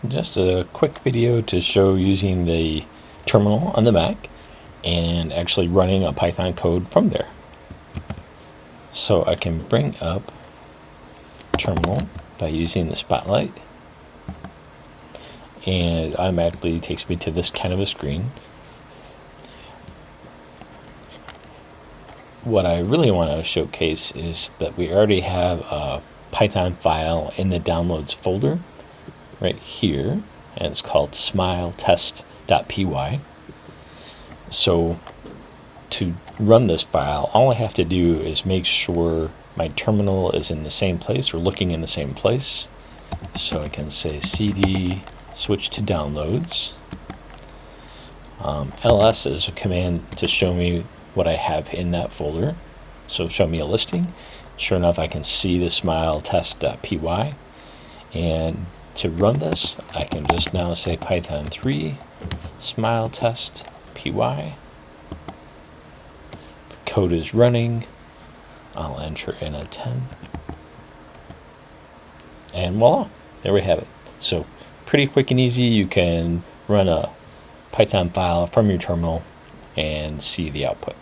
Just a quick video to show using the terminal on the Mac and actually running a Python code from there. So I can bring up terminal by using the spotlight, and it automatically takes me to this kind of a screen. What I really want to showcase is that we already have a Python file in the downloads folder right here, and it's called smiletest.py. So to run this file, all I have to do is make sure my terminal is in the same place or looking in the same place. So I can say cd switch to downloads. ls is a command to show me what I have in that folder. So show me a listing. Sure enough, I can see the smiletest.py. And to run this, I can just now say Python 3 smiletest.py. The code is running. I'll enter in a 10. And voila, there we have it. So pretty quick and easy. You can run a Python file from your terminal and see the output.